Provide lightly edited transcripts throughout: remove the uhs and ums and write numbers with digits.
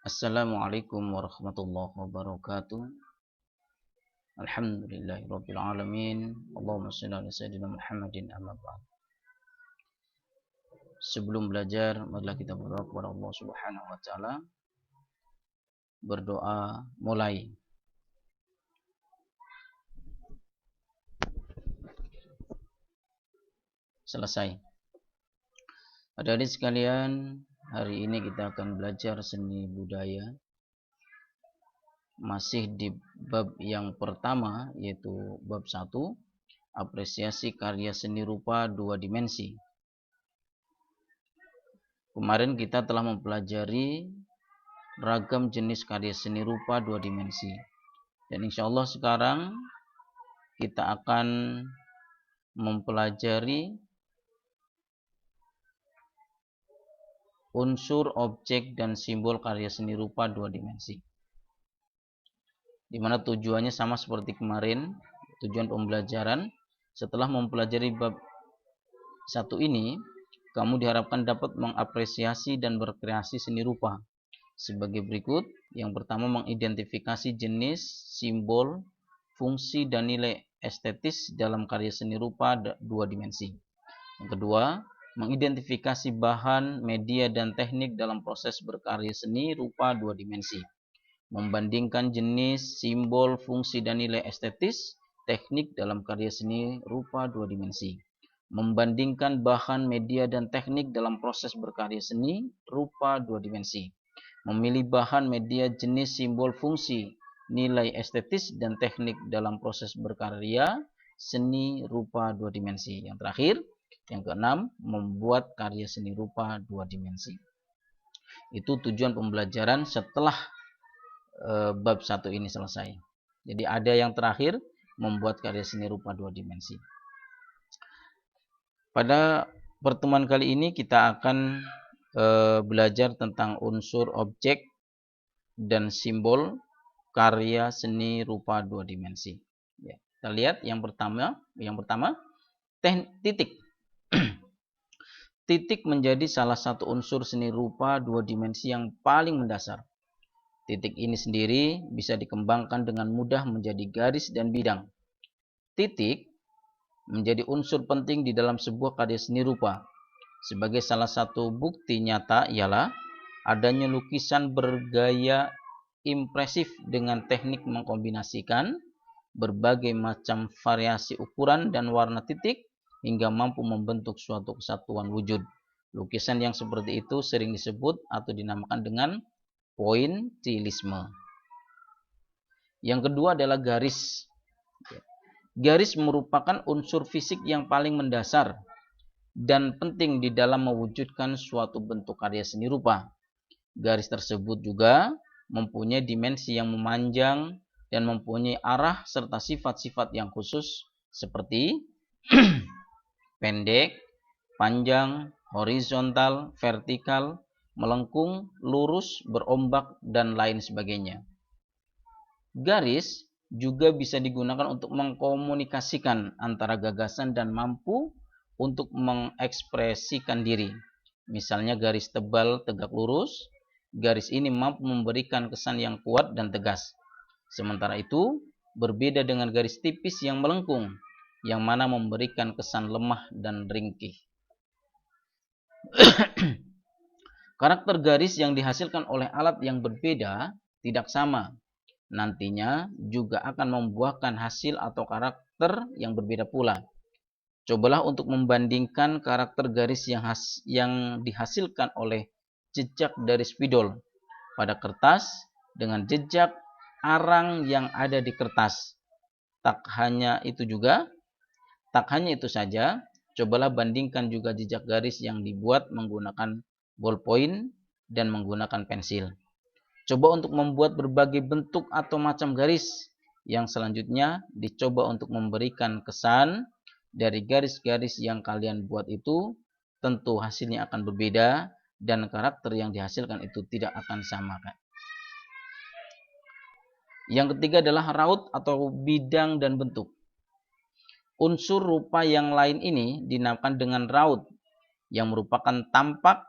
Assalamualaikum warahmatullahi wabarakatuh. Alhamdulillahirabbil alamin. Allahumma shalli ala sayyidina Muhammadin amma ba'd. Sebelum belajar, marilah kita berdoa kepada Allah Subhanahu wa taala. Berdoa mulai. Selesai. Adik-adik sekalian, hari ini kita akan belajar seni budaya. Masih di bab yang pertama, yaitu bab 1, apresiasi karya seni rupa 2 dimensi. Kemarin kita telah mempelajari ragam jenis karya seni rupa 2 dimensi. Dan insya Allah sekarang kita akan mempelajari unsur, objek, dan simbol karya seni rupa 2 dimensi. Di mana tujuannya sama seperti kemarin, tujuan pembelajaran. Setelah mempelajari bab 1 ini, kamu diharapkan dapat mengapresiasi dan berkreasi seni rupa sebagai berikut. Yang pertama, mengidentifikasi jenis, simbol, fungsi, dan nilai estetis dalam karya seni rupa 2 dimensi. Yang kedua, mengidentifikasi bahan, media, dan teknik dalam proses berkarya seni rupa 2 dimensi. Membandingkan jenis, simbol, fungsi, dan nilai estetis, teknik dalam karya seni rupa 2 dimensi. Membandingkan bahan, media, dan teknik dalam proses berkarya seni rupa 2 dimensi. Memilih bahan, media, jenis, simbol, fungsi, nilai estetis, dan teknik dalam proses berkarya seni rupa 2 dimensi. Yang terakhir, yang keenam, membuat karya seni rupa 2 dimensi. Itu tujuan pembelajaran setelah bab 1 ini selesai. Jadi ada yang terakhir, membuat karya seni rupa 2 dimensi. Pada pertemuan kali ini kita akan belajar tentang unsur, objek, dan simbol karya seni rupa 2 dimensi. Ya, kita lihat yang pertama titik. Titik menjadi salah satu unsur seni rupa 2 dimensi yang paling mendasar. Titik ini sendiri bisa dikembangkan dengan mudah menjadi garis dan bidang. Titik menjadi unsur penting di dalam sebuah karya seni rupa. Sebagai salah satu bukti nyata ialah adanya lukisan bergaya impresif dengan teknik mengkombinasikan berbagai macam variasi ukuran dan warna titik hingga mampu membentuk suatu kesatuan wujud. Lukisan yang seperti itu sering disebut atau dinamakan dengan pointillisme. Yang kedua adalah garis. Garis merupakan unsur fisik yang paling mendasar dan penting di dalam mewujudkan suatu bentuk karya seni rupa. Garis tersebut juga mempunyai dimensi yang memanjang dan mempunyai arah serta sifat-sifat yang khusus seperti pendek, panjang, horizontal, vertikal, melengkung, lurus, berombak, dan lain sebagainya. Garis juga bisa digunakan untuk mengkomunikasikan antara gagasan dan mampu untuk mengekspresikan diri. Misalnya garis tebal tegak lurus, garis ini mampu memberikan kesan yang kuat dan tegas. Sementara itu, berbeda dengan garis tipis yang melengkung, yang mana memberikan kesan lemah dan ringkih. Karakter garis yang dihasilkan oleh alat yang berbeda tidak sama. Nantinya juga akan membuahkan hasil atau karakter yang berbeda pula. Cobalah untuk membandingkan karakter garis yang dihasilkan oleh jejak dari spidol pada kertas dengan jejak arang yang ada di kertas. Tak hanya itu saja, cobalah bandingkan juga jejak garis yang dibuat menggunakan ballpoint dan menggunakan pensil. Coba untuk membuat berbagai bentuk atau macam garis. Yang selanjutnya dicoba untuk memberikan kesan dari garis-garis yang kalian buat itu. Tentu hasilnya akan berbeda dan karakter yang dihasilkan itu tidak akan sama. Yang ketiga adalah raut atau bidang dan bentuk. Unsur rupa yang lain ini dinamakan dengan raut, yang merupakan tampak,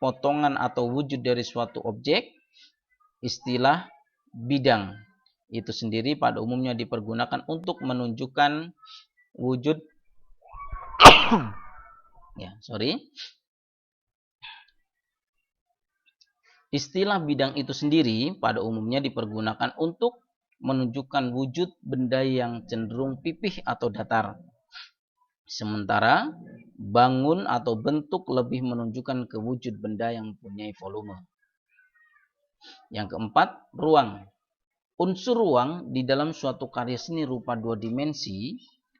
potongan atau wujud dari suatu objek Istilah bidang itu sendiri pada umumnya dipergunakan untuk menunjukkan wujud Istilah bidang itu sendiri pada umumnya dipergunakan untuk menunjukkan wujud benda yang cenderung pipih atau datar. Sementara bangun atau bentuk lebih menunjukkan ke wujud benda yang mempunyai volume. Yang keempat, ruang. Unsur ruang di dalam suatu karya seni rupa dua dimensi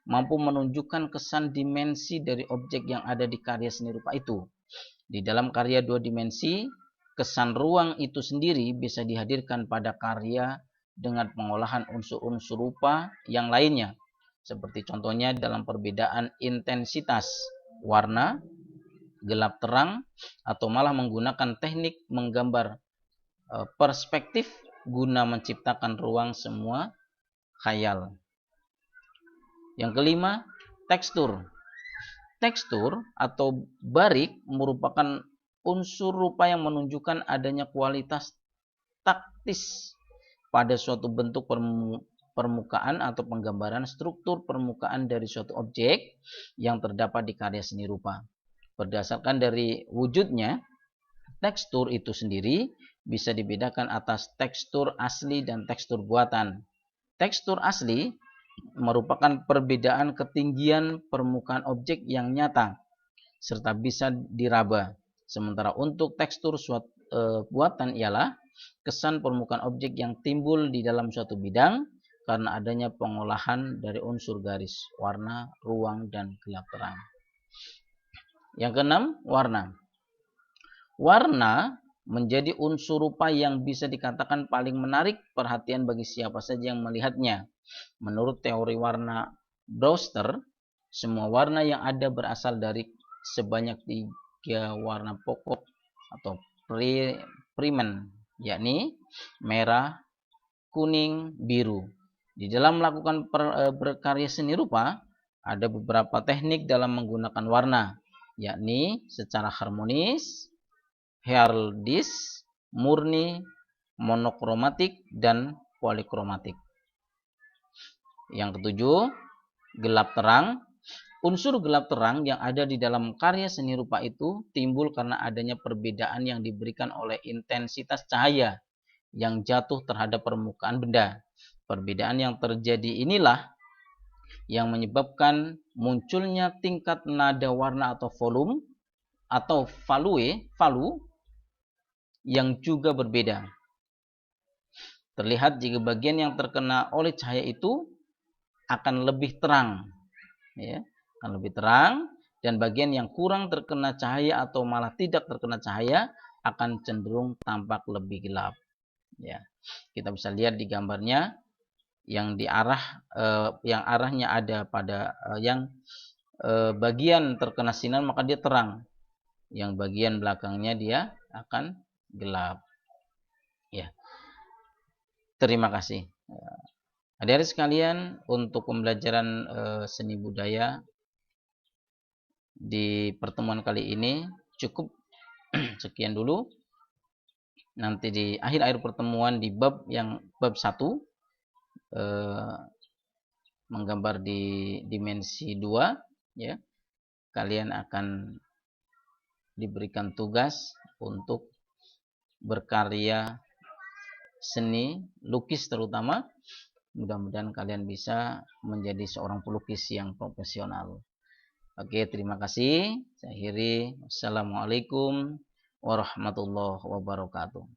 mampu menunjukkan kesan dimensi dari objek yang ada di karya seni rupa itu. Di dalam karya dua dimensi, kesan ruang itu sendiri bisa dihadirkan pada karya dengan pengolahan unsur-unsur rupa yang lainnya. Seperti contohnya dalam perbedaan intensitas warna, gelap terang, atau malah menggunakan teknik menggambar perspektif guna menciptakan ruang semua khayal. Yang kelima, tekstur. Tekstur atau barik merupakan unsur rupa yang menunjukkan adanya kualitas taktis pada suatu bentuk permukaan atau penggambaran struktur permukaan dari suatu objek yang terdapat di karya seni rupa. Berdasarkan dari wujudnya, tekstur itu sendiri bisa dibedakan atas tekstur asli dan tekstur buatan. Tekstur asli merupakan perbedaan ketinggian permukaan objek yang nyata serta bisa diraba. Sementara untuk tekstur buatan ialah kesan permukaan objek yang timbul di dalam suatu bidang karena adanya pengolahan dari unsur garis, warna, ruang, dan gelap terang. Yang keenam, warna. Warna menjadi unsur rupa yang bisa dikatakan paling menarik perhatian bagi siapa saja yang melihatnya. Menurut teori warna Brewster, semua warna yang ada berasal dari sebanyak 3 warna pokok atau primen, yakni merah, kuning, biru. Di dalam melakukan berkarya seni rupa, ada beberapa teknik dalam menggunakan warna, yakni secara harmonis, heraldis, murni, monokromatik, dan polikromatik. Yang ketujuh, gelap terang. Unsur gelap terang yang ada di dalam karya seni rupa itu timbul karena adanya perbedaan yang diberikan oleh intensitas cahaya yang jatuh terhadap permukaan benda. Perbedaan yang terjadi inilah yang menyebabkan munculnya tingkat nada warna atau volume atau value yang juga berbeda. Terlihat jika bagian yang terkena oleh cahaya itu akan lebih terang, akan lebih terang, dan bagian yang kurang terkena cahaya atau malah tidak terkena cahaya akan cenderung tampak lebih gelap. Kita bisa lihat di gambarnya yang yang arahnya ada pada bagian terkena sinar maka dia terang, yang bagian belakangnya dia akan gelap. Terima kasih. Adik-adik sekalian, untuk pembelajaran seni budaya di pertemuan kali ini cukup sekian dulu. Nanti di akhir-akhir pertemuan di bab 1 menggambar di dimensi 2, kalian akan diberikan tugas untuk berkarya seni lukis terutama. Mudah-mudahan kalian bisa menjadi seorang pelukis yang profesional. Oke, terima kasih. Saya akhiri. Wassalamualaikum warahmatullahi wabarakatuh.